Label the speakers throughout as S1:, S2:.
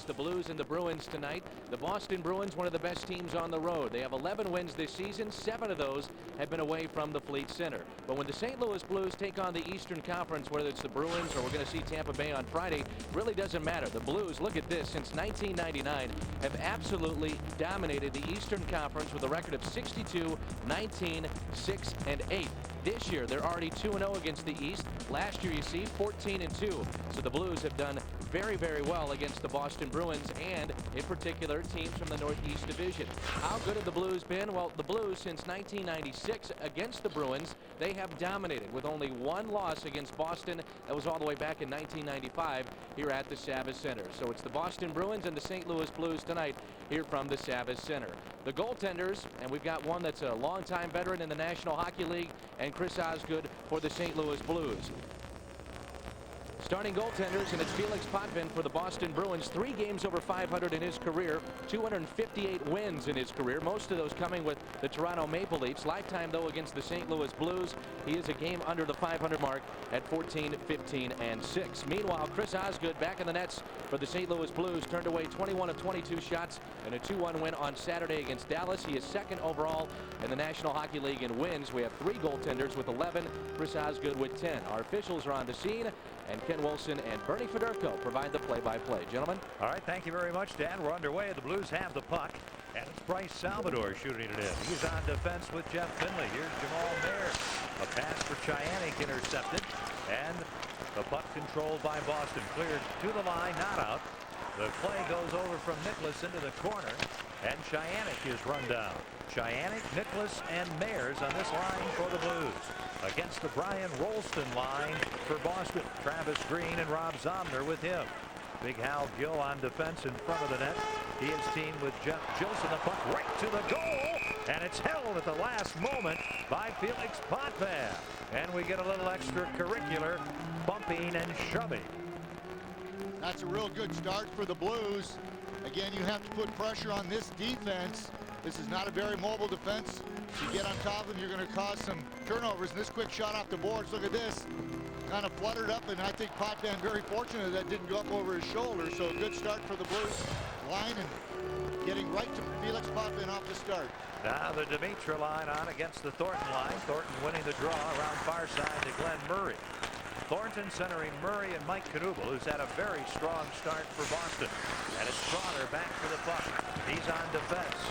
S1: against the Blues and the Bruins tonight. The Boston Bruins, one of the best teams on the road. They have 11 wins this season. 7 of those have been away from the Fleet Center. But when the St. Louis Blues take on the Eastern Conference, whether it's the Bruins or we're going to see Tampa Bay on Friday, really doesn't matter. The Blues, look at this, since 1999 have absolutely dominated the Eastern Conference with a record of 62, 19, 6, and 8. This year, they're already 2-0 against the East. Last year, you see, 14-2. So the Blues have done very, very well against the Boston Bruins and, in particular, teams from the Northeast Division. How good have the Blues been? Well, the Blues, since 1996 against the Bruins, they have dominated with only one loss against Boston. That was all the way back in 1995 here at the Savvis Center. So it's the Boston Bruins and the St. Louis Blues tonight here from the Savvis Center. The goaltenders, and we've got one that's a longtime veteran in the National Hockey League, and Chris Osgood for the St. Louis Blues. Starting goaltenders, and it's Felix Potvin for the Boston Bruins. 3 games over 500 in his career, 258 wins in his career, most of those coming with the Toronto Maple Leafs. Lifetime, though, against the St. Louis Blues, he is a game under the 500 mark at 14, 15, and 6. Meanwhile, Chris Osgood back in the nets for the St. Louis Blues, turned away 21 of 22 shots in a 2-1 win on Saturday against Dallas. He is second overall in the National Hockey League in wins. We have 3 goaltenders with 11, Chris Osgood with 10. Our officials are on the scene, and Ken Wilson and Bernie Federko provide the play-by-play. Gentlemen.
S2: All right, thank you very much, Dan. We're underway. The Blues have the puck, and it's Bryce Salvador shooting it in. He's on defense with Jeff Finley. Here's Jamal Mayer. A pass for Chyanek intercepted, and the puck controlled by Boston. Cleared to the line, not out. The play goes over from Nicholas into the corner, and Chyanek is run down. Chyanek, Nicholas, and Mayers on this line for the Blues. Against the Brian Rolston line for Boston. Travis Green and Rob Zomner with him. Big Hal Gill on defense in front of the net. He is teamed with Jeff Gilson. The puck right to the goal, and it's held at the last moment by Felix Potvin. And we get a little extracurricular bumping and shoving.
S3: That's a real good start for the Blues. Again, you have to put pressure on this defense. This is not a very mobile defense. If you get on top of them, you're going to cause some turnovers. And this quick shot off the boards, look at this. Kind of fluttered up, and I think Potvin very fortunate that didn't go up over his shoulder. So a good start for the Blues line, and getting right to Felix Potvin off the start.
S2: Now the Dimitra line on against the Thornton line. Thornton winning the draw around far side to Glenn Murray. Thornton centering Murray and Mike Knuble, who's had a very strong start for Boston. And it's Stronger back for the puck. He's on defense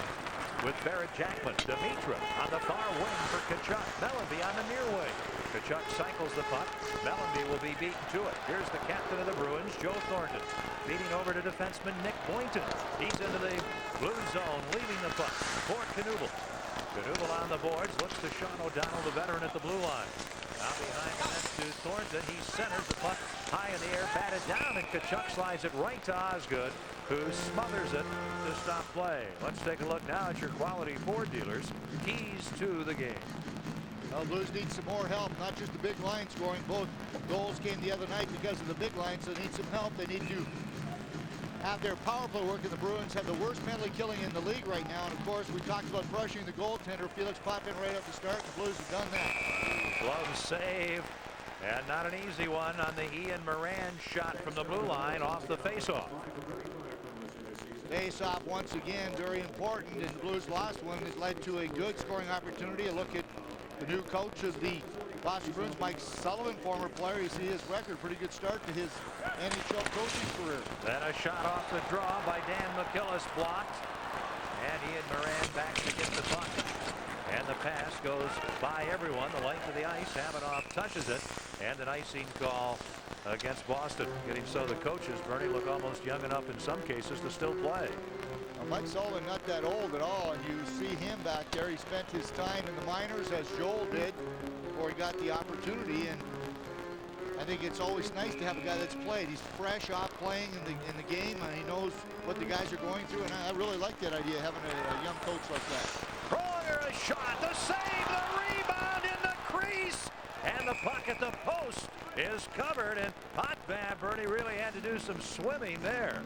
S2: with Barrett Jackman. Dimitra on the far wing for Tkachuk. Mellanby on the near wing. Tkachuk cycles the puck. Mellanby will be beaten to it. Here's the captain of the Bruins, Joe Thornton. Beating over to defenseman Nick Boynton. He's into the blue zone, leaving the puck for Knuble. Knuble on the boards. Looks to Sean O'Donnell, the veteran at the blue line. Now behind the net to Thornton. He centers the puck high in the air, batted down, and Tkachuk slides it right to Osgood, who smothers it to stop play. Let's take a look now at your quality Ford dealers. Keys to the game.
S3: Well, Blues need some more help, not just the big line scoring. Both goals came the other night because of the big line, so they need some help. They need to have their power play work, and the Bruins have the worst penalty killing in the league right now. And of course, we talked about pressuring the goaltender, Felix Potvin, right at the start. The Blues have done that.
S2: Glove save, and not an easy one on the Ian Moran shot from the blue line off the faceoff.
S3: Face-off once again very important, and the Blues lost one that led to a good scoring opportunity. A look at the new coach of the Boston Bruins, Mike Sullivan, former player. You see his record, pretty good start to his NHL coaching career.
S2: Then a shot off the draw by Dan McKillis, blocked, and Ian Moran back to get the puck. And the pass goes by everyone. The length of the ice. Havanoff touches it, and an icing call against Boston. Getting so the coaches, Bernie, look almost young enough in some cases to still play.
S3: Well, Mike Sullivan not that old at all, and you see him back there. He spent his time in the minors, as Joel did, before he got the opportunity. And I think it's always nice to have a guy that's played. He's fresh off playing in the game, and he knows what the guys are going through. And I really like that idea, having a young coach like that.
S2: Pronger, a shot, the save, the rebound in the crease, and the puck at the post is covered. And Potvin, Bernie, really had to do some swimming there.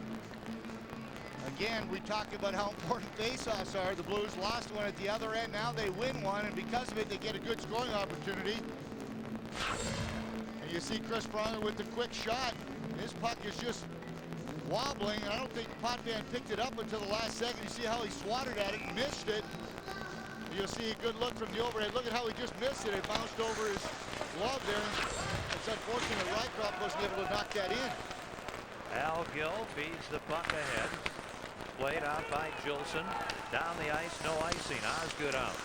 S3: Again, we talked about how important faceoffs are. The Blues lost one at the other end. Now they win one, and because of it, they get a good scoring opportunity. And you see Chris Pronger with the quick shot. His puck is just wobbling. I don't think Potvin picked it up until the last second. You see how he swatted at it and missed it. You'll see a good look from the overhead. Look at how he just missed it. It bounced over his glove there. It's unfortunate Rycroft wasn't able to knock that in.
S2: Al Gill feeds the puck ahead. Played out by Gilson. Down the ice, no icing. Osgood out.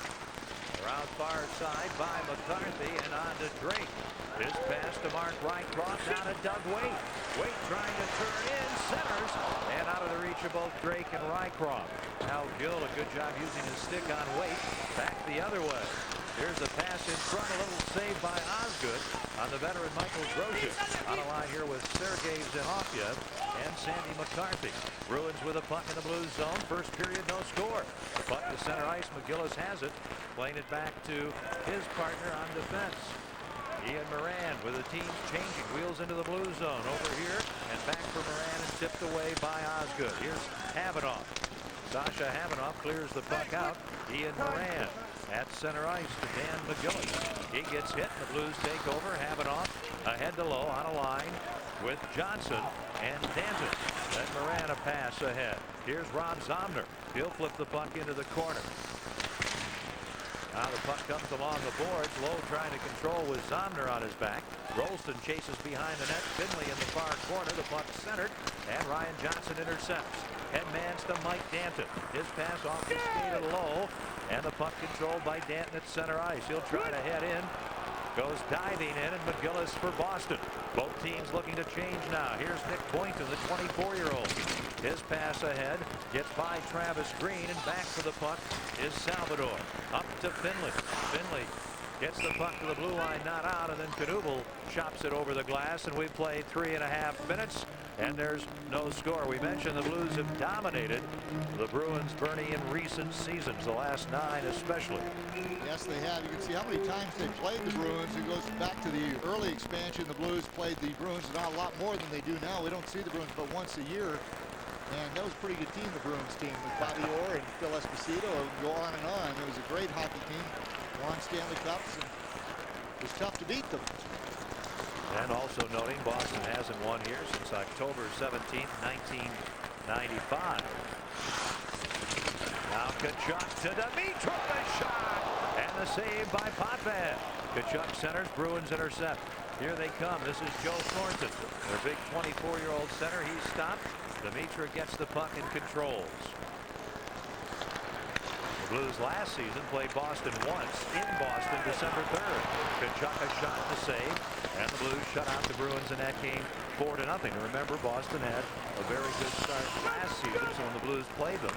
S2: Around far side by McCarthy and on to Drake. His pass to Mark Rycroft. Down to Doug Waite. Waite trying to turn in. Centers. And out of the reach of both Drake and Rycroft. Al Gill, a good job using his stick on Waite. Back the other way. Here's a pass in front. A little save by Osgood on the veteran Michael Grosjean. On a line here with Sergei Zinofiev and Sandy McCarthy. Bruins with a puck in the Blues zone. First period, no score. The puck to center ice. McGillis has it. Playing it back to his partner on defense. Ian Moran with the team changing. Wheels into the Blues zone. Over here and back for Moran and tipped away by Osgood. Here's Havanoff. Sasha Havanoff clears the puck out. Ian Moran at center ice to Dan McGillis. He gets hit and the Blues take over. Havanoff ahead to low on a line with Johnson and Danton. Then Moran a pass ahead. Here's Rob Zomner. He'll flip the puck into the corner. Now the puck comes along the boards. Lowe trying to control with Zomner on his back. Rolston chases behind the net. Finley in the far corner. The puck centered and Ryan Johnson intercepts. Headmans to Mike Danton. His pass off the skate of Lowe. And the puck controlled by Danton at center ice. He'll try to head in. Goes diving in and McGillis for Boston. Both teams looking to change now. Here's Nick Boynton, the 24-year-old. His pass ahead gets by Travis Green and back for the puck is Salvador. Up to Finley. Finley gets the puck to the blue line, not out, and then Knubel chops it over the glass, and we've played 3.5 minutes. And there's no score. We mentioned the Blues have dominated the Bruins, Bernie, in recent seasons, the last 9 especially.
S3: Yes, they have. You can see how many times they played the Bruins. It goes back to the early expansion. The Blues played the Bruins not a lot more than they do now. We don't see the Bruins but once a year. And that was a pretty good team, the Bruins team, with Bobby Orr and Phil Esposito. Go on and on. It was a great hockey team. Won Stanley Cups, and it was tough to beat them.
S2: And also noting Boston hasn't won here since October 17th, 1995. Now Kachuk to Dimitrov, a shot, and the save by Potvin. Kachuk centers, Bruins intercept. Here they come. This is Joe Thornton, their big 24-year-old center. He's stopped. Dimitrov gets the puck and controls. The Blues last season played Boston once in Boston December 3rd. Kachuk a shot to save, and the Blues shut out the Bruins in that game 4-0. And remember, Boston had a very good start last season, so when the Blues played them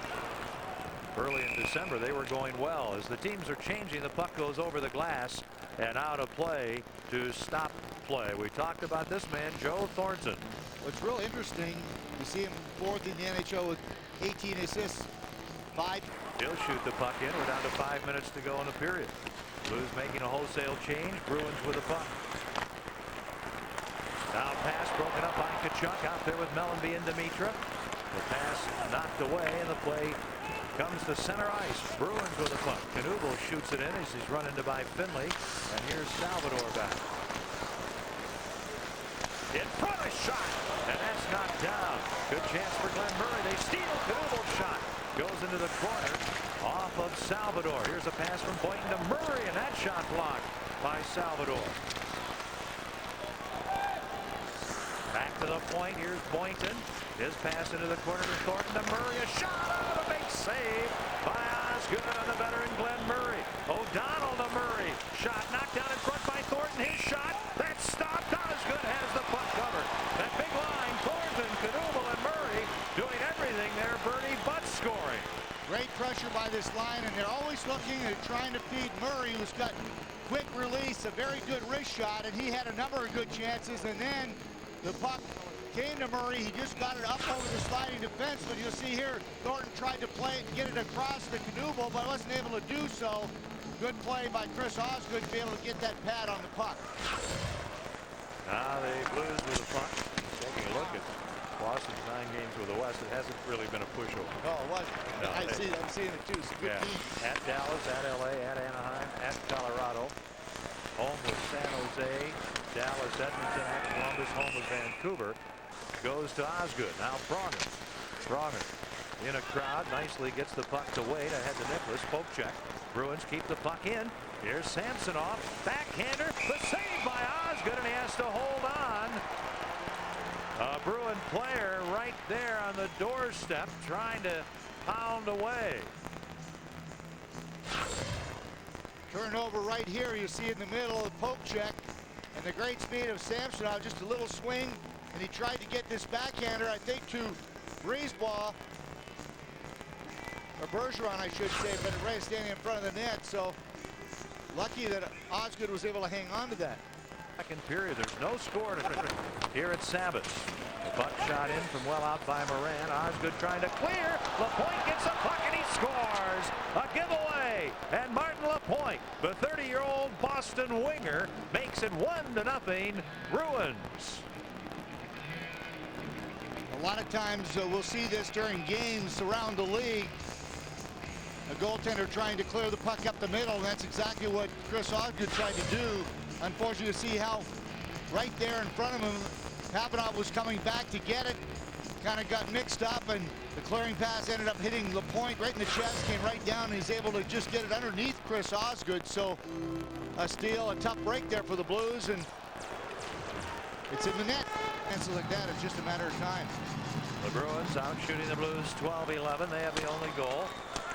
S2: early in December, they were going well. As the teams are changing, the puck goes over the glass and out of play to stop play. We talked about this man, Joe Thornton.
S3: What's real interesting, you see him fourth in the NHL with 18 assists, 5.
S2: He'll shoot the puck in. We're down to 5 minutes to go in the period. Blues making a wholesale change. Bruins with the puck. Now pass broken up by Kachuk out there with Mellanby and Dimitrov. The pass knocked away and the play comes to center ice. Bruins with the puck. Knubel shoots it in as he's run into by Finley. And here's Salvador back. In front, a shot, and that's knocked down. Good chance for Glenn Murray. They steal. Knubel's shot goes into the corner off of Salvador. Here's a pass from Boynton to Murray, and that shot blocked by Salvador. Back to the point. Here's Boynton. His pass into the corner to Thornton to Murray. A shot, a big save by Osgood on the veteran Glenn Murray. O'Donnell to Murray. Shot knocked down in front by Thornton. His shot. That's stopped. Osgood has the puck covered. That big line, Thornton, Knubel, and Murray doing everything there, Bernie, but scoring.
S3: Great pressure by this line, and they're always looking at trying to feed Murray, who's got quick release, a very good wrist shot, and he had a number of good chances, and then the puck came to Murray. He just got it up over the sliding defense, but you'll see here, Thornton tried to play it and get it across to Knubel, but wasn't able to do so. Good play by Chris Osgood to be able to get that pad on the puck.
S2: Now the Blues with the puck. Taking a look at Boston's 9 games with the West, it hasn't really been a pushover.
S3: No, it wasn't.
S2: No,
S3: I'm seeing it too. It's a good team.
S2: At Dallas, at LA, at Anaheim, at Colorado. Home with San Jose, Dallas, Edmonton, at Columbus, home of Vancouver, goes to Osgood. Now Pronger in a crowd, nicely gets the puck to Wade, ahead to Nicholas. Poke check. Bruins keep the puck in. Here's Samsonov, backhander, the save by Osgood, and he has to hold on. A Bruin player right there on the doorstep trying to pound away.
S3: Turnover right here, you see in the middle of the poke check, and the great speed of Samsonov, just a little swing, and he tried to get this backhander, I think, to Brisebois, or Bergeron, I should say, but Ray standing in front of the net, so lucky that Osgood was able to hang on to that.
S2: Second period, there's no score here at Sabbath. Puck shot in from well out by Moran. Osgood trying to clear. Lapointe gets a puck and he scores. A giveaway. And Martin Lapointe, the 30-year-old Boston winger, makes it 1-0 Bruins.
S3: A lot of times we'll see this during games around the league. A goaltender trying to clear the puck up the middle, and that's exactly what Chris Osgood tried to do. Unfortunately, you see how right there in front of him, Papanov was coming back to get it, kind of got mixed up, and the clearing pass ended up hitting Lapointe right in the chest, came right down, and he's able to just get it underneath Chris Osgood. So a steal, a tough break there for the Blues, and it's in the net. And so like that, it's just a matter of time.
S2: The Bruins out shooting the Blues 12-11. They have the only goal.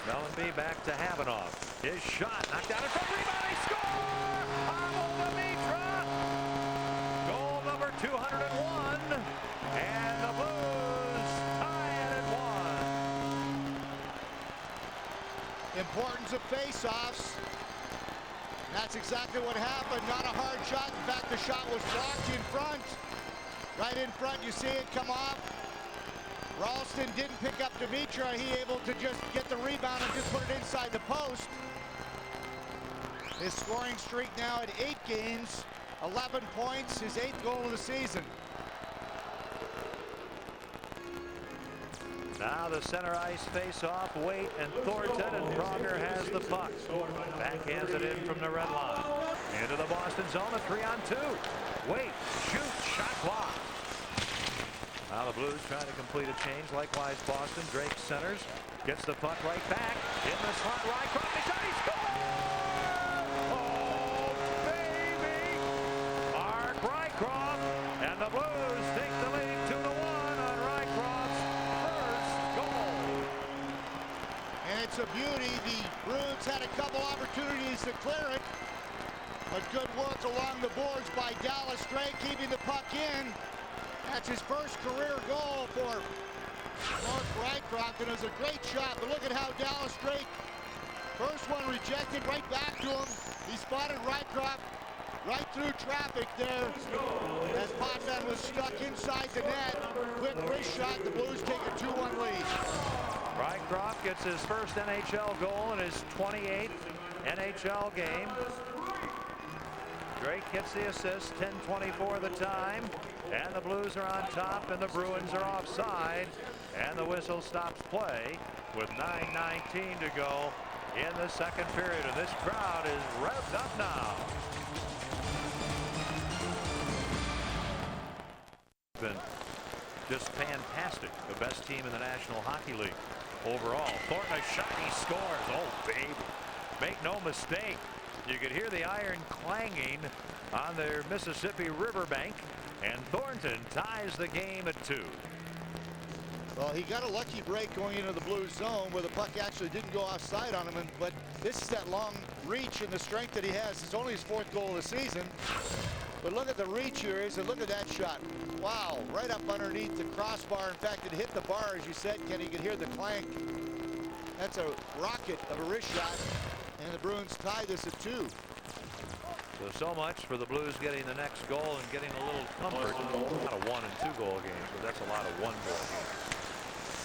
S2: Mellenby back to Havanoff. His shot knocked out in front, rebound, he score! Pavel Demitra! Goal number 201, and the Blues tie it at 1.
S3: Importance of face-offs. That's exactly what happened. Not a hard shot. In fact, the shot was blocked in front. Right in front, you see it come off. Ralston didn't pick up Demitra. He able to just get the rebound and just put it inside the post. His scoring streak now at 8 games, 11 points, his 8th goal of the season.
S2: Now the center ice face-off, Waite and Thornton, and Pronger has the puck. Backhands it in from the red line. Into the Boston zone, a 3-on-2. Waite shoots, shot blocked. Now the Blues trying to complete a change. Likewise, Boston. Drake centers, gets the puck right back in the slot. Rycroft, he shot, he scores! Oh, baby! Mark Rycroft, and the Blues take the lead 2-1 on Rycroft's first goal.
S3: And it's a beauty. The Bruins had a couple opportunities to clear it, but good work along the boards by Dallas Drake, keeping the puck in. That's his first career goal for Mark Rycroft, and it was a great shot. But look at how Dallas Drake, first one rejected, right back to him. He spotted Rycroft right through traffic there as Potvin was stuck inside the net. Quick wrist shot, the Blues take a 2-1 lead.
S2: Rycroft gets his first NHL goal in his 28th NHL game. Drake gets the assist, 10:24 the time, and the Blues are on top, and the Bruins are offside, and the whistle stops play with 9:19 to go in the second period, and this crowd is revved up now. Been just fantastic, the best team in the National Hockey League overall. Thornton, a shot, he scores. Oh, baby. Make no mistake. You could hear the iron clanging on their Mississippi riverbank, and Thornton ties the game at 2.
S3: Well, he got a lucky break going into the Blues zone where the puck actually didn't go offside on him, but this is that long reach and the strength that he has. It's only his 4th goal of the season. But look at the reach here, and look at that shot. Wow, right up underneath the crossbar. In fact, it hit the bar, as you said, Kenny. You could hear the clank. That's a rocket of a wrist shot. And the Bruins tie this at 2.
S2: So much for the Blues getting the next goal and getting a little comfort. Not a 1- and 2-goal game, but that's a lot of 1-goal games.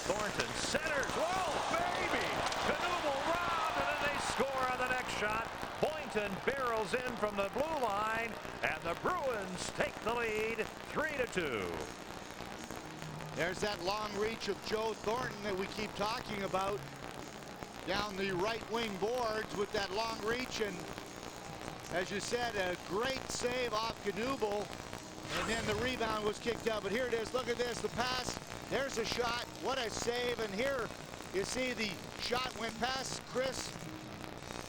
S2: Thornton centers. Whoa, baby! Knuble robbed, and then they score on the next shot. Boynton barrels in from the blue line, and the Bruins take the lead 3-2.
S3: There's that long reach of Joe Thornton that we keep talking about. Down the right wing boards with that long reach, and As you said, a great save off Knuble, and then the rebound was kicked out. But here it is. Look at this. The pass. There's a shot. What a save. And here you see the shot went past Chris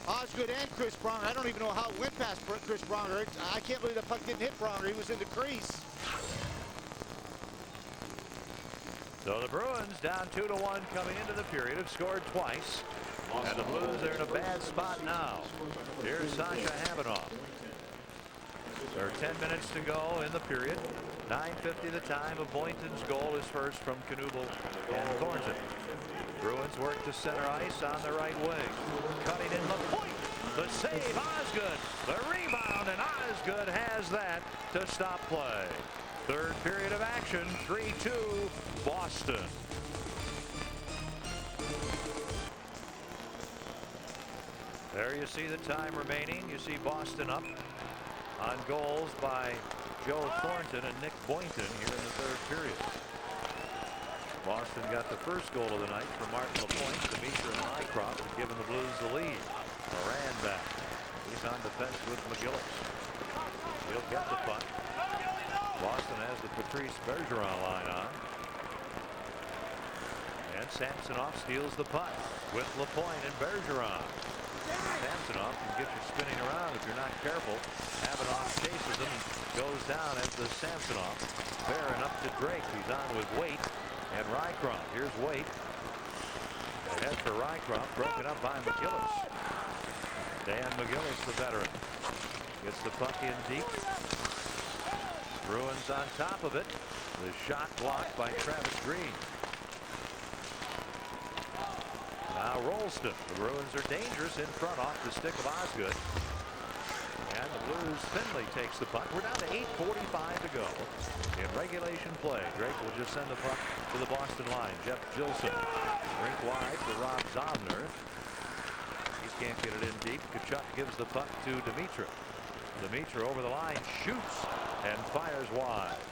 S3: Osgood and Chris Pronger. I don't even know how it went past Chris Pronger. I can't believe the puck didn't hit Pronger. He was in the crease.
S2: So the Bruins down 2-1 coming into the period have scored twice. And the Blues are in a bad spot now. Here's Sasha Havanoff. There are 10 minutes to go in the period. 9:50 the time. Of Boynton's goal is first from Knuble and Thornton. Bruins work to center ice on the right wing. Cutting in the point. The save, Osgood. The rebound, and Osgood has that to stop play. Third period of action. 3-2 Boston. There you see the time remaining. You see Boston up on goals by Joe Thornton and Nick Boynton here in the third period. Boston got the first goal of the night from Martin LaPointe. Dimitra and Mycroft have given the Blues the lead. Moran back. He's on defense with McGillis. He'll get the puck. Boston has the Patrice Bergeron line on. And Samsonov steals the puck with LaPointe and Bergeron. Samsonov can get you spinning around if you're not careful. Havanoff chases him and goes down at the Samsonov. Barron up to Drake. He's on with Waite and Rycroft. Here's Waite. Ahead for Rycroft. Broken up by McGillis. Dan McGillis, the veteran, gets the puck in deep. Bruins on top of it. The shot blocked by Travis Green. Now Rolston. The Bruins are dangerous in front off the stick of Osgood. And the Blues, Finley takes the puck. We're down to 8:45 to go in regulation play. Drake will just send the puck to the Boston line. Jeff Gilson. Rink wide for Rob Zomner. He can't get it in deep. Tkachuk gives the puck to Dimitra. Dimitra over the line, shoots and fires wide.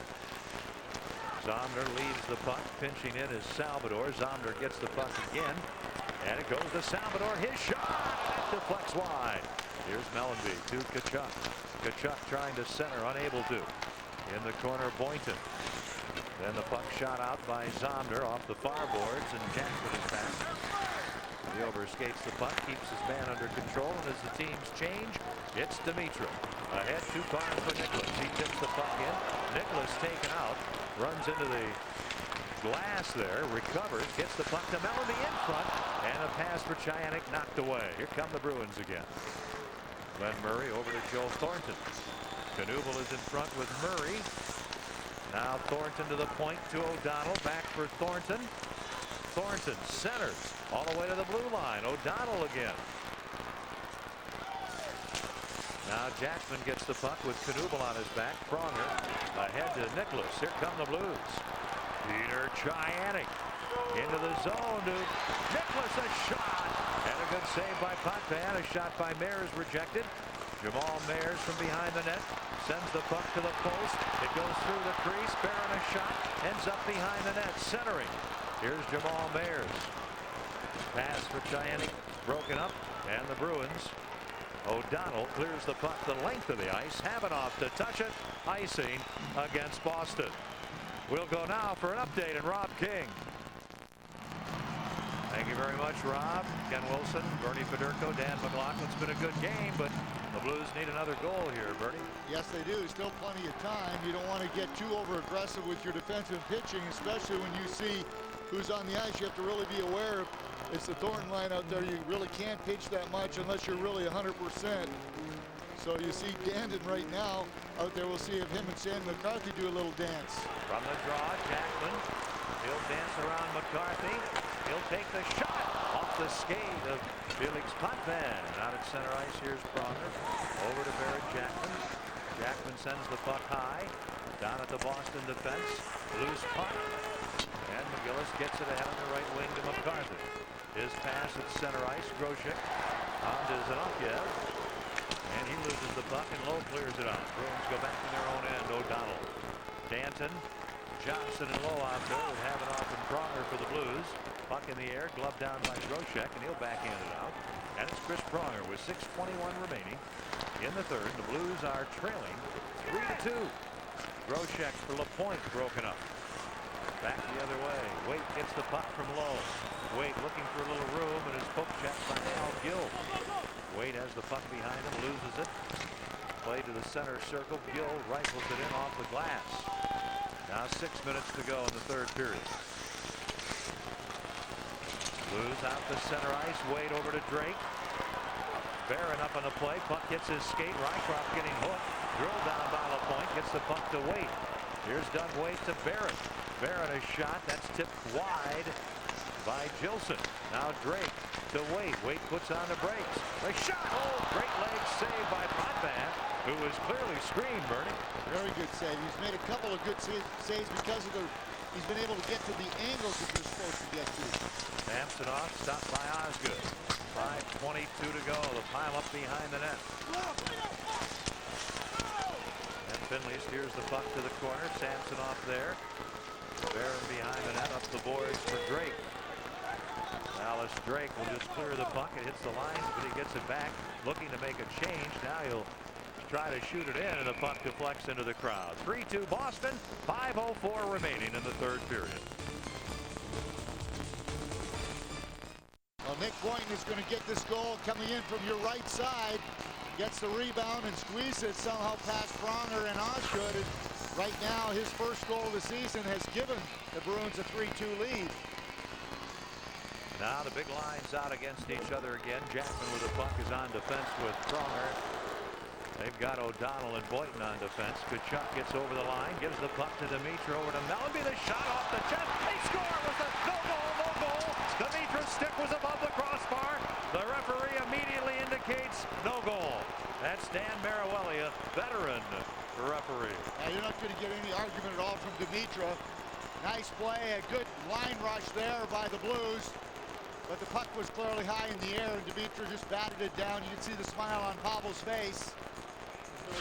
S2: Zomner leaves the puck. Pinching in is Salvador. Zomner gets the puck again. And it goes to Salvador. His shot deflects wide. Here's Mellenby to Tkachuk. Tkachuk trying to center, unable to. In the corner, Boynton. Then the puck shot out by Zomner off the far boards, and Jackson is back. He overskates the puck, keeps his man under control, and as the teams change, it's Dimitra. Ahead, 2 corners for Nicholas. He tips the puck in. Nicholas taken out, runs into the glass there, recovers, gets the puck to Mellenby in front, and a pass for Chianik knocked away. Here come the Bruins again. Glenn Murray over to Joe Thornton. Knuble is in front with Murray. Now Thornton to the point to O'Donnell. Back for Thornton. Thornton centers all the way to the blue line. O'Donnell again. Now Jackman gets the puck with Knuble on his back. Pronger ahead to Nicholas. Here come the Blues. Peter Chianik into the zone to Nicholas. A shot and a good save by Potvin. A shot by Mayers rejected. Jamal Mayers from behind the net sends the puck to the post. It goes through the crease. Barron a shot, ends up behind the net, centering. Here's Jamal Mayers. Pass for Chianik broken up, and the Bruins. O'Donnell clears the puck the length of the ice. Havanoff to touch it. Icing against Boston. We'll go now for an update and Rob King. Thank you very much, Rob. Ken Wilson, Bernie Federko, Dan McLaughlin. It's been a good game, but the Blues need another goal here, Bernie.
S3: Yes, they do. Still plenty of time. You don't want to get too over-aggressive with your defensive pitching, especially when you see who's on the ice. You have to really be aware. It's the Thornton line out there. You really can't pitch that much unless you're really 100%. So you see Dandon right now out there. We'll see if him and Sam McCarthy do a little dance.
S2: From the draw, Jackman. He'll dance around McCarthy. He'll take the shot off the skate of Felix Potvin. Out at center ice, here's Pronger. Over to Barrett Jackman. Jackman sends the puck high. Down at the Boston defense. Loose puck. And McGillis gets it ahead on the right wing to McCarthy. His pass at center ice. Grosek on to Zanokiev. And he loses the puck, and Lowe clears it out. Bruins go back to their own end. O'Donnell. Danton. Johnson and Lowe out there with Havanoff and Pronger for the Blues. Puck in the air, glove down by Grosek, and he'll backhand it out. And it's Chris Pronger with 6:21 remaining in the third. The Blues are trailing 3-2. Groshek for LaPointe, broken up. Back the other way. Waite gets the puck from Lowe. Waite looking for a little room, and is poke checked by Al Gill. Waite has the puck behind him, loses it. Play to the center circle. Gill rifles it in off the glass. Now 6 minutes to go in the third period. Blues out the center ice. Waite over to Drake. Barron up on the play. Puck hits his skate. Rycroft getting hooked. Drilled down by LaPointe. Gets the puck to Waite. Here's Doug Waite to Barron. Barron a shot. That's tipped wide by Gilson. Now Drake to Waite. Waite puts on the brakes. A shot. Oh, great leg save by Potvin, who was clearly screened, Bernie.
S3: Very good save. He's made a couple of good saves because of he's been able to get to the angles that they're supposed to get to.
S2: Samsonov stopped by Osgood. 5:22 to go. The pile up behind the net. And Finley steers the puck to the corner. Samsonov there. Barron behind the net, up the boards for Drake. Alice Drake will just clear the puck. It hits the lines, but he gets it back, looking to make a change. Now he'll try to shoot it in, and the puck deflects into the crowd. 3-2 Boston. 5:04 remaining in the third period.
S3: Well, Nick Boynton is going to get this goal coming in from your right side. Gets the rebound and squeezes it somehow past Pronger and Osgood. And right now, his first goal of the season has given the Bruins a 3-2 lead.
S2: Now the big lines out against each other again. Jackman with the puck is on defense with Pronger. They've got O'Donnell and Boynton on defense. Kachuk gets over the line, gives the puck to Dimitra, over to Mellanby. The shot off the chest. They score with a no goal, no goal. Dimitra's stick was above the crossbar. The referee immediately indicates no goal. That's Dan Marawelli, a veteran referee.
S3: Now you're not going to get any argument at all from Dimitra. Nice play, a good line rush there by the Blues. But the puck was clearly high in the air, and Dimitra just batted it down. You can see the smile on Pavel's face.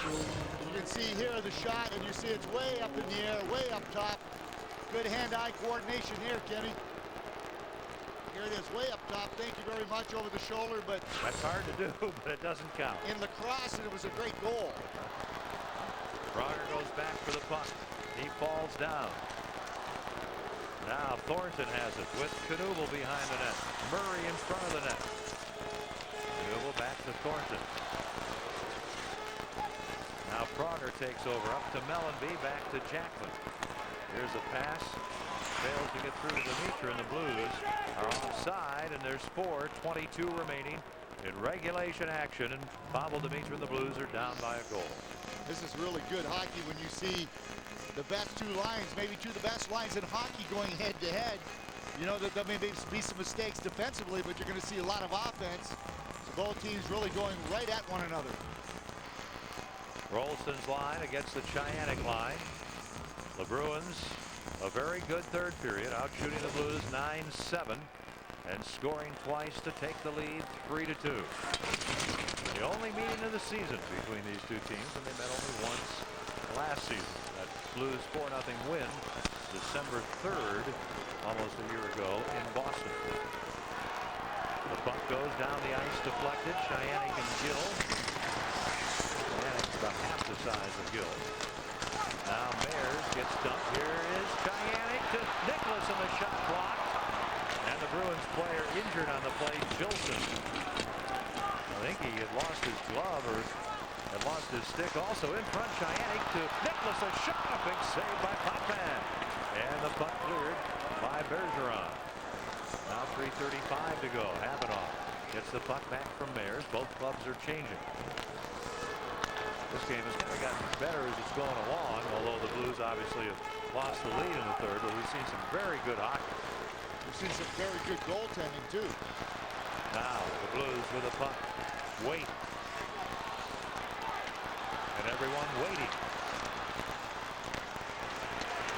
S3: You can see here the shot, and you see it's way up in the air, way up top. Good hand-eye coordination here, Kenny. Here it is, way up top. Thank you very much, over the shoulder, but
S2: that's hard to do, but it doesn't count.
S3: In lacrosse, and it was a great goal.
S2: Pronger goes back for the puck. He falls down. Now Thornton has it with Knuble behind the net. Murray in front of the net. Knuble back to Thornton. Now Pronger takes over, up to Mellanby, back to Jackman. Here's a pass. Fails to get through to Dimitra, and the Blues are offside, and there's 4:22 remaining in regulation action, and Pavel Dimitra and the Blues are down by a goal.
S3: This is really good hockey when you see the best two lines, maybe two of the best lines in hockey going head to head. You know that there may be some mistakes defensively, but you're going to see a lot of offense. So both teams really going right at one another.
S2: Rolston's line against the Cheyenne line. The Bruins, a very good third period, out shooting the Blues 9-7 and scoring twice to take the lead 3-2. The only meeting of the season between these two teams, and they met only once last season. That Blues 4-0 win December 3rd, almost a year ago, in Boston. The puck goes down the ice, deflected. Cheyenne and Gill. Cheyenne's about half the size of Gill. Now Mayers gets dumped. Here is Cheyenne to Nicholas, and the shot blocked. And the Bruins player injured on the play, Gilson. I think he had lost his glove or had lost his stick. Also in front, Cheyenne to Nicholas, a shot, a big save by Potvin. And the puck cleared by Bergeron. Now 3:35 to go. Habanoff gets the puck back from Mayers. Both clubs are changing. This game has kind of gotten better as it's going along, although the Blues obviously have lost the lead in the third, but we've seen some very good hockey.
S3: We've seen some very good goaltending too.
S2: Now the Blues with the puck. Wait. And everyone waiting.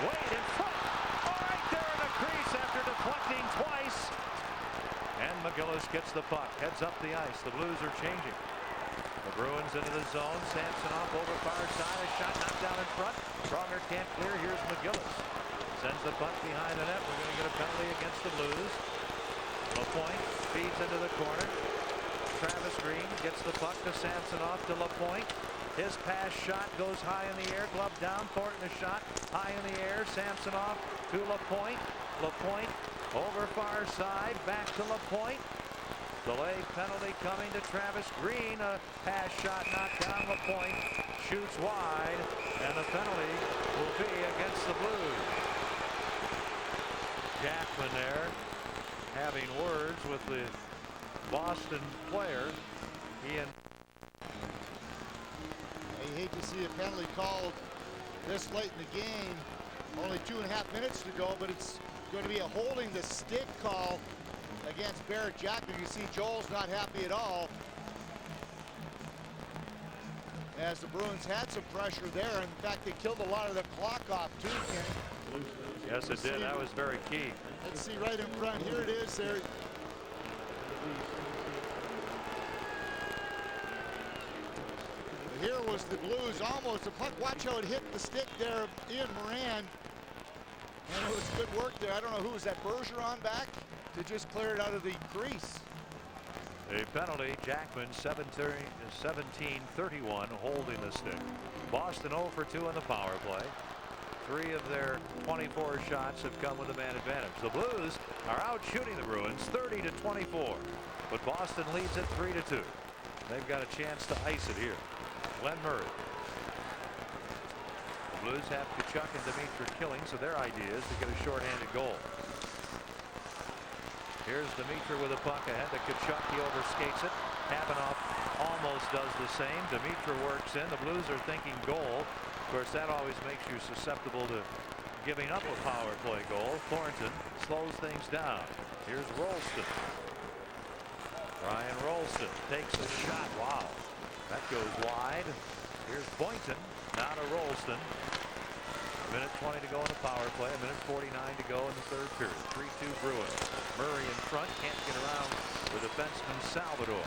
S2: Wait in front. All right there in the crease after deflecting twice. And McGillis gets the puck. Heads up the ice. The Blues are changing. The Bruins into the zone. Samsonov over far side. A shot knocked down in front. Pronger can't clear. Here's McGillis. Sends the puck behind the net. We're going to get a penalty against the Blues. LaPointe feeds into the corner. Travis Green gets the puck to Samsonov to LaPointe. His pass shot goes high in the air, glove down. Thornton a shot high in the air. Samsonov to LaPointe. LaPointe over far side, back to LaPointe. Delay penalty coming to Travis Green. A pass shot knocked down. LaPointe shoots wide, and the penalty will be against the Blues. Jackman there having words with the Boston player. Ian.
S3: You hate to see a penalty called this late in the game. Only 2.5 minutes to go, but it's going to be a holding the stick call against Barrett Jackman. You see Joel's not happy at all, as the Bruins had some pressure there. In fact, they killed a lot of the clock off too, Kenny.
S2: Yes, it did. That was very key.
S3: Let's see right in front. Here it is there. Here was the Blues almost. The puck, watch how it hit the stick there, Ian Moran. And it was good work there. I don't know who was that, Bergeron back to just clear it out of the crease.
S2: A penalty. Jackman 17-31 holding the stick. Boston 0 for 2 on the power play. 3 of their 24 shots have come with a man advantage. The Blues are out shooting the Bruins 30-24, but Boston leads it 3-2. They've got a chance to ice it here. Glenn Murray. The Blues have Tkachuk and Dmitry killing, so their idea is to get a shorthanded goal. Here's Dmitry with a puck ahead to Tkachuk. He overskates it. Kavanaugh almost does the same. Dmitry works in. The Blues are thinking goal. Of course, that always makes you susceptible to giving up a power play goal. Thornton slows things down. Here's Rolston. Ryan Rolston takes a shot. Wow. That goes wide. Here's Boynton. Now to Rolston. Minute 20 to go in the power play. A minute 49 to go in the third period. 3-2 Bruins. Murray in front. Can't get around the defenseman Salvador.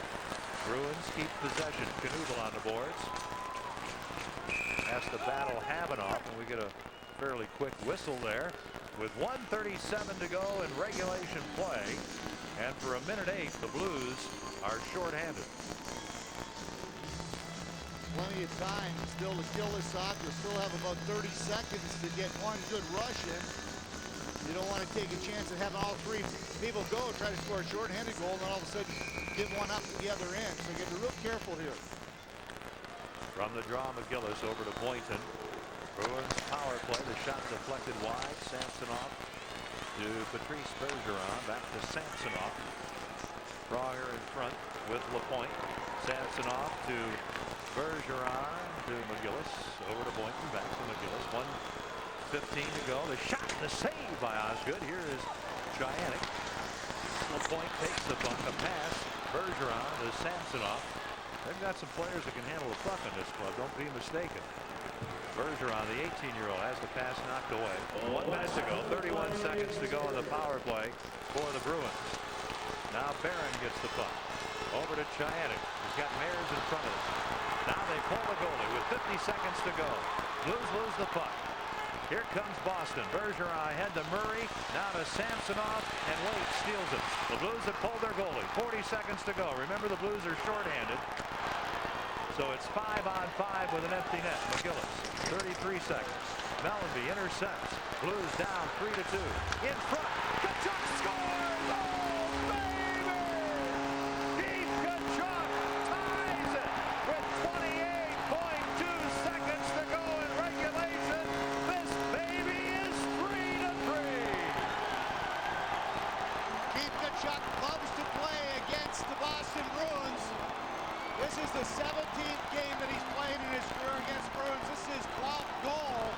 S2: Bruins keep possession. Knuble on the boards. Has to battle Havanoff, and we get a fairly quick whistle there with 1:37 to go in regulation play. And for a minute 8, the Blues are shorthanded.
S3: Plenty of time still to kill this off. You still have about 30 seconds to get one good rush in. You don't want to take a chance of having all 3 people go try to score a shorthanded goal and then all of a sudden give one up to the other end. So you got to be real careful here.
S2: From the draw, McGillis over to Boynton. Bruins power play. The shot deflected wide. Samsonov to Patrice Bergeron. Back to Samsonov. Pronger in front with LaPointe. Samsonov to Bergeron to McGillis. Over to Boynton. Back to McGillis. 1:15 to go. The shot, the save by Osgood. Here is Giannick. LaPointe takes the puck. A pass. Bergeron to Samsonov. They've got some players that can handle the puck in this club. Don't be mistaken. Bergeron, the 18-year-old, has the pass knocked away. 1 minute to go. 31 seconds to go in the power play for the Bruins. Now Barron gets the puck. Over to Giannick. He's got Mears in front of him. Now they pull the goalie with 50 seconds to go. Blues lose the puck. Here comes Boston. Bergeron ahead to Murray. Now to Samsonov, and Wade steals it. The Blues have pulled their goalie. 40 seconds to go. Remember, the Blues are shorthanded. So it's 5-on-5 with an empty net. McGillis, 33 seconds. Mellanby intercepts. Blues down 3-2. In front. Tkachuk scores! Oh, baby! Keith Tkachuk ties it with 28.2 seconds to go in regulation. This baby is 3-3.
S3: Keith Tkachuk loves to play against the Boston Bruins. This is the 17th game that he's played in his career against Bruins. This is his 12th goal.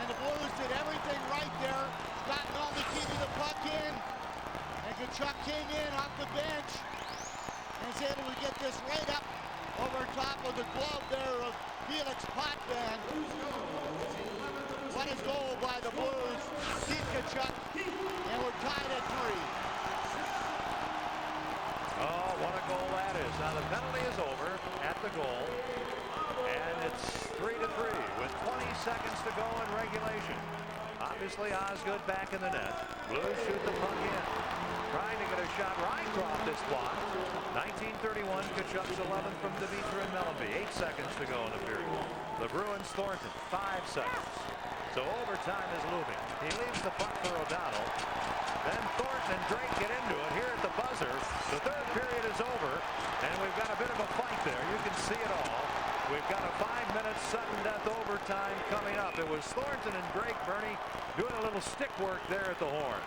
S3: And the Blues did everything right there. Scott Melby keeping the puck in. And Tkachuk came in off the bench and is able to get this right up over top of the glove there of Felix Potvin. What a goal by the Blues. Keith Tkachuk. And we're tied at 3.
S2: Oh, what a goal that is. Now the penalty is over at the goal. And it's 3-3 with 20 seconds to go in regulation. Obviously Osgood back in the net. Blues shoot the puck in. Trying to get a shot. Rycroft is blocked. 1931. Kachuk's 11 from Dimitra and Mellenby. 8 seconds to go in the period. The Bruins Thornton 5 seconds. So overtime is looming. He leaves the puck for O'Donnell. Then Thornton and Drake get into it here at the buzzer. The third period is over, and we've got a bit of a fight there. You can see it all. We've got a 5-minute sudden death overtime coming up. It was Thornton and Drake, Bernie, doing a little stick work there at the horn.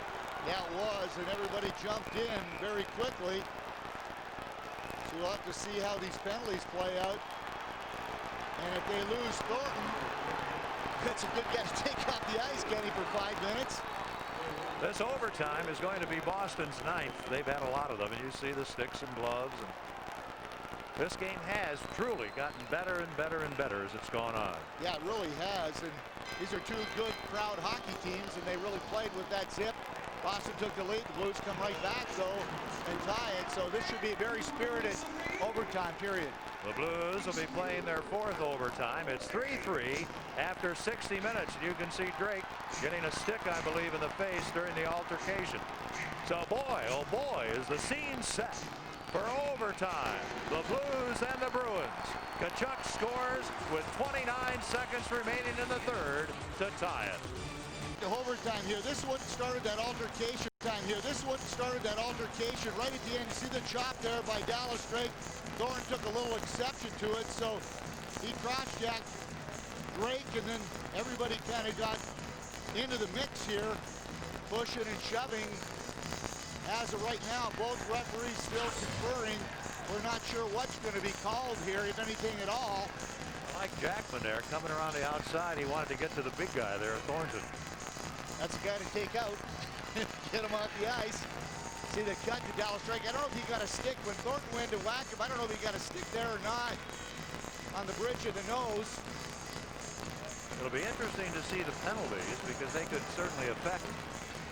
S3: Yeah, it was, and everybody jumped in very quickly. So we'll have to see how these penalties play out. And if they lose Thornton, that's a good guy to take off the ice, Kenny, for 5 minutes.
S2: This overtime is going to be Boston's 9th. They've had a lot of them, and you see the sticks and gloves. And this game has truly gotten better and better and better as it's gone on.
S3: Yeah, it really has. And these are two good, proud hockey teams, and they really played with that zip. Boston took the lead. The Blues come right back, though, and tie it. So this should be a very spirited overtime period.
S2: The Blues will be playing their 4th overtime. It's 3-3 after 60 minutes. And you can see Drake getting a stick, I believe, in the face during the altercation. So boy, oh boy, is the scene set for overtime. The Blues and the Bruins. Kachuk scores with 29 seconds remaining in the third to tie it.
S3: The overtime here. This one started that altercation. This one started that altercation right at the end. You see the chop there by Dallas Drake. Thornton took a little exception to it, so he cross-jacked Drake, and then everybody kind of got into the mix here, pushing and shoving. As of right now, both referees still conferring. We're not sure what's going to be called here, if anything at all.
S2: Mike Jackman there coming around the outside. He wanted to get to the big guy there, Thornton.
S3: That's a guy to take out. Get him off the ice. See the cut to Dallas Drake. I don't know if he got a stick when Thornton went to whack him. I don't know if he got a stick there or not on the bridge of the nose.
S2: It'll be interesting to see the penalties because they could certainly affect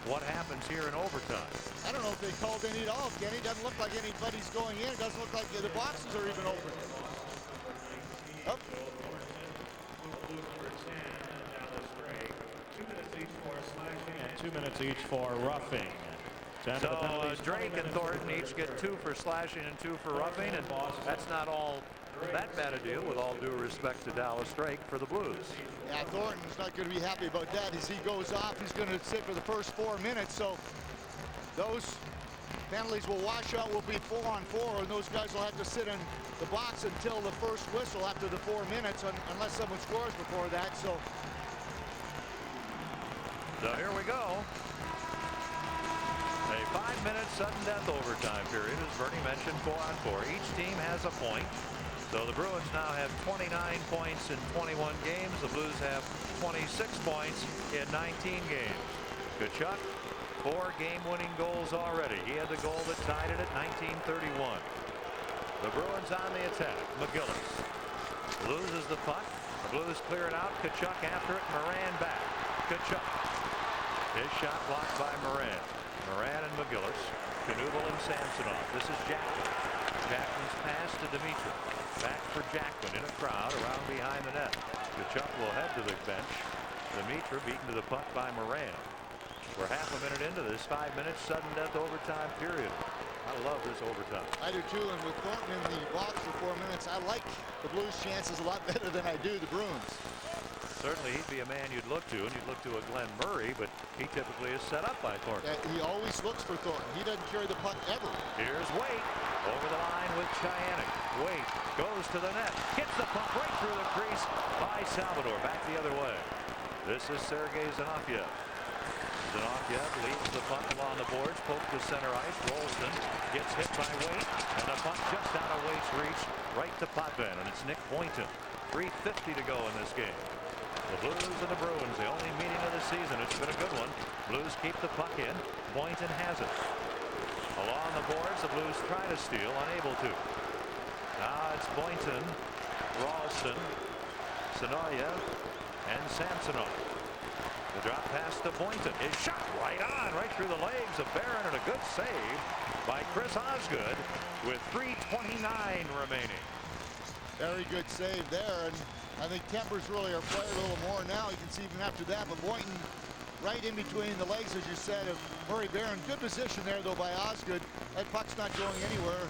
S2: what happens here in overtime.
S3: I don't know if they called any at all, Kenny. Doesn't look like anybody's going in. It doesn't look like the boxes are even open. Oh.
S4: 2 minutes each for roughing.
S2: So Drake and Thornton each get 2 for slashing and 2 for roughing, and that's not all that bad a deal, with all due respect to Dallas Drake for the Blues.
S3: Yeah, Thornton's not going to be happy about that. As he goes off, he's going to sit for the first 4 minutes. So those penalties will wash out. Will be 4-on-4, and those guys will have to sit in the box until the first whistle after the 4 minutes, unless someone scores before that. So
S2: here we go. A 5-minute sudden death overtime period, as Bernie mentioned, 4-on-4. Each team has a point. So the Bruins now have 29 points in 21 games. The Blues have 26 points in 19 games. Kachuk, 4 game-winning goals already. He had the goal that tied it at 1931. The Bruins on the attack. McGillis loses the puck. The Blues clear it out. Kachuk after it. Moran back. Kachuk. His shot blocked by Moran. Moran and McGillis. Knuble and Samsonov. This is Jackman. Jackman's pass to Dimitra. Back for Jackman in a crowd around behind the net. Kachuk will head to the bench. Dimitra beaten to the puck by Moran. We're half a minute into this 5-minute sudden death overtime period. I love this overtime.
S3: I do too, and with Thornton in the box for 4 minutes, I like the Blues' chances a lot better than I do the Bruins.
S2: Certainly he'd be a man you'd look to, and you'd look to a Glenn Murray, but he typically is set up by Thornton.
S3: He always looks for Thornton. He doesn't carry the puck ever.
S2: Here's Waite over the line with Chyanek. Waite goes to the net, hits the puck right through the crease by Salvador. Back the other way. This is Sergei Zinoviev. Zinoviev leads the puck along the boards, poked to center ice. Rolston gets hit by Waite, and the puck just out of Waite's reach, right to Potvin, and it's Nick Boynton. 3:50 to go in this game. The Blues and the Bruins, the only meeting of the season. It's been a good one. Blues keep the puck in. Boynton has it. Along the boards, the Blues try to steal, unable to. Now it's Boynton, Ralston, Sonoyev, and Samsonov. The drop pass to Boynton. His shot right on, right through the legs of Barron, and a good save by Chris Osgood with 3:29 remaining.
S3: Very good save there, and I think tempers really are playing a little more now. You can see even after that, but Boynton right in between the legs, as you said, of Murray Barron. Good position there, though, by Osgood. That puck's not going anywhere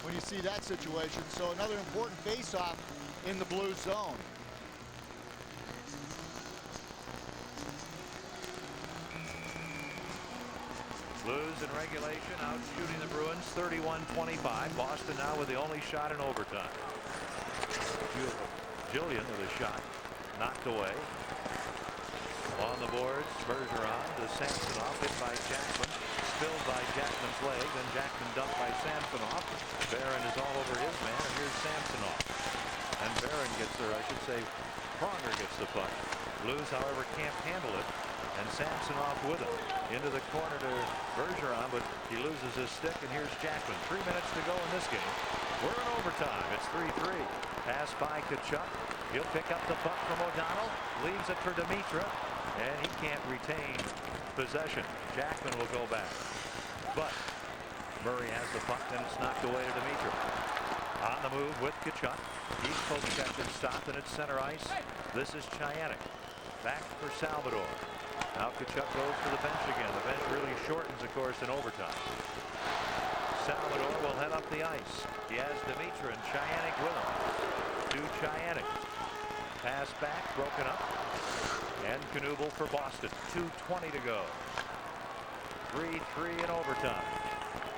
S3: when you see that situation. So another important face-off in the blue zone.
S2: Blues in regulation, out shooting the Bruins 31-25. Boston now with the only shot in overtime. Jillian with a shot knocked away. On the boards, Bergeron to Samsonov, hit by Jackman, spilled by Jackman's leg, then Jackman dumped by Samsonov. Barron is all over his man, and here's Samsonov. And Barron gets, or I should say, Pronger gets the puck. Blues, however, can't handle it. And Samsonov with him into the corner to Bergeron, but he loses his stick, and here's Jackman. 3 minutes to go in this game. We're in overtime. It's 3-3. Pass by Tkachuk. He'll pick up the puck from O'Donnell, leaves it for Dimitra, and he can't retain possession. Jackman will go back, but Murray has the puck, and it's knocked away to Dimitra. On the move with Tkachuk. He's poke-checked and stopped, and it's center ice. This is Chianik. Back for Salvador. Now Tkachuk goes to the bench again. The bench really shortens, of course, in overtime. Salvador will head up the ice. He has Dimitra and Chianik with him. To Chianik. Pass back, broken up. And Knuble for Boston. 2:20 to go. 3-3 in overtime.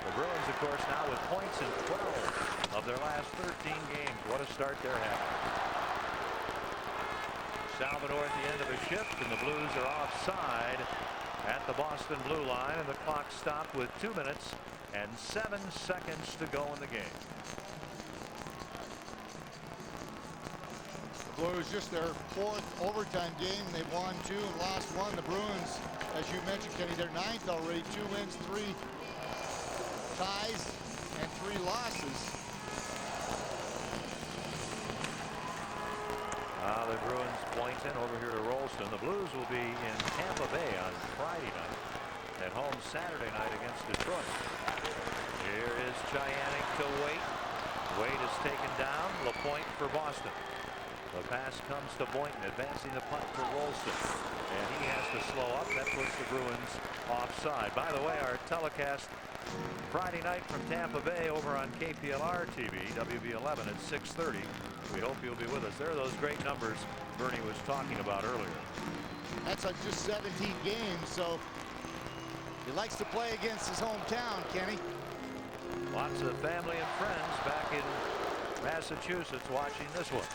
S2: The Bruins, of course, now with points in 12 of their last 13 games. What a start they're having. Salvador at the end of a shift, and the Blues are offside at the Boston blue line, and the clock stopped with 2 minutes and 7 seconds to go in the game.
S3: The Blues, just their 4th overtime game. They've won 2 and lost 1. The Bruins, as you mentioned, Kenny, they're 9th already. 2 wins, 3 ties, and 3 losses.
S2: The Bruins point in over here to Rolston. The Blues will be in Tampa Bay on Friday night, at home Saturday night against Detroit. Here is Chianik to Waite. Waite is taken down. LaPointe for Boston. The pass comes to Boynton, advancing the puck to Rolston, and he has to slow up. That puts the Bruins offside. By the way, our telecast Friday night from Tampa Bay over on KPLR TV, WB11 at 6:30. We hope you'll be with us. There are those great numbers Bernie was talking about earlier.
S3: That's on just 17 games, so he likes to play against his hometown, Kenny.
S2: Lots of family and friends back in Massachusetts watching this one.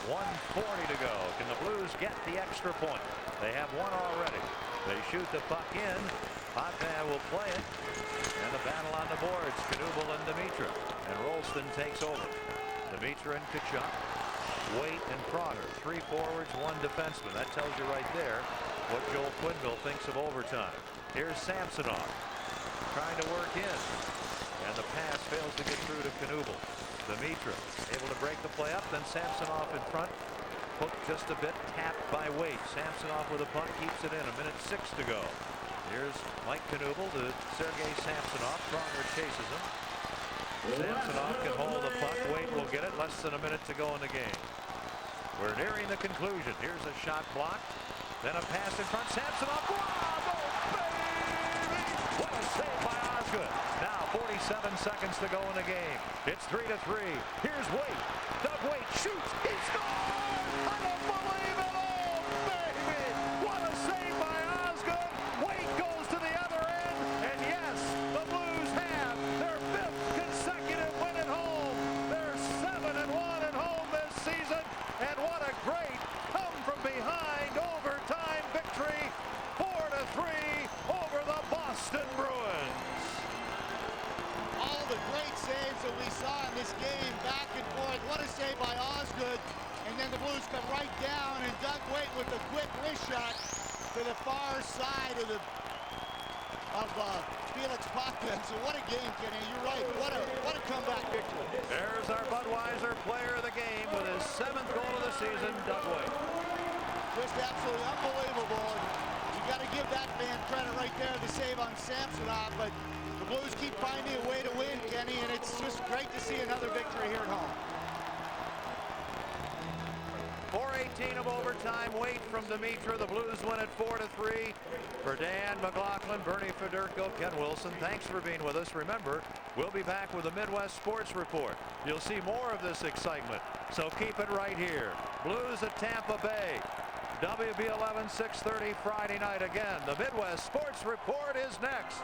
S2: 1:40 to go. Can the Blues get the extra point? They have one already. They shoot the puck in. Potvin will play it. And the battle on the boards. Knuble and Dimitra. And Rolston takes over. Dimitra and Tkachuk. Waite and Pronger. 3 forwards, 1 defenseman. That tells you right there what Joel Quenneville thinks of overtime. Here's Samsonov trying to work in. And the pass fails to get through to Knuble. Dimitra able to break the play up. Then Samsonov in front. Hooked just a bit. Tapped by Waite. Samsonov with a puck. Keeps it in. 1:06 to go. Here's Mike Knuble to Sergei Samsonov. Pronger chases him. Samsonov can hold the puck. Waite will get it. Less than a minute to go in the game. We're nearing the conclusion. Here's a shot blocked. Then a pass in front. Samsonov. Bravo, baby! What a save by Osgood. Now 47 seconds to go in the game. It's 3-3. Here's Waite. Doug Waite shoots. He scores! I don't believe it. Oh, baby! What a save by Osgood. Waite goes to the other end. And yes, the Blues have their 5th consecutive win at home. They're 7-1 at home this season. And what a great come from behind overtime victory. 4-3 over the Boston Bruins.
S3: All the great saves that we saw in this game, back and forth. What a save by Osgood. And then the Blues come right down, and Doug Waite with a quick wrist shot to the far side of Felix Potvin. So what a game, Kenny. You're right. What a comeback victory.
S2: There's our Budweiser player of the game with his 7th goal of the season, Doug Waite.
S3: Just absolutely unbelievable. And you got to give that man credit right there, the save on Samsonov. But the Blues keep finding a way to win, Kenny, and it's just great to see another victory here at home.
S2: 4:18 of overtime. Wait from Dimitra. The Blues win it 4-3. For Dan McLaughlin, Bernie Federko, Ken Wilson, thanks for being with us. Remember, we'll be back with the Midwest Sports Report. You'll see more of this excitement, so keep it right here. Blues at Tampa Bay. WB 11, 6:30 Friday night. Again, the Midwest Sports Report is next.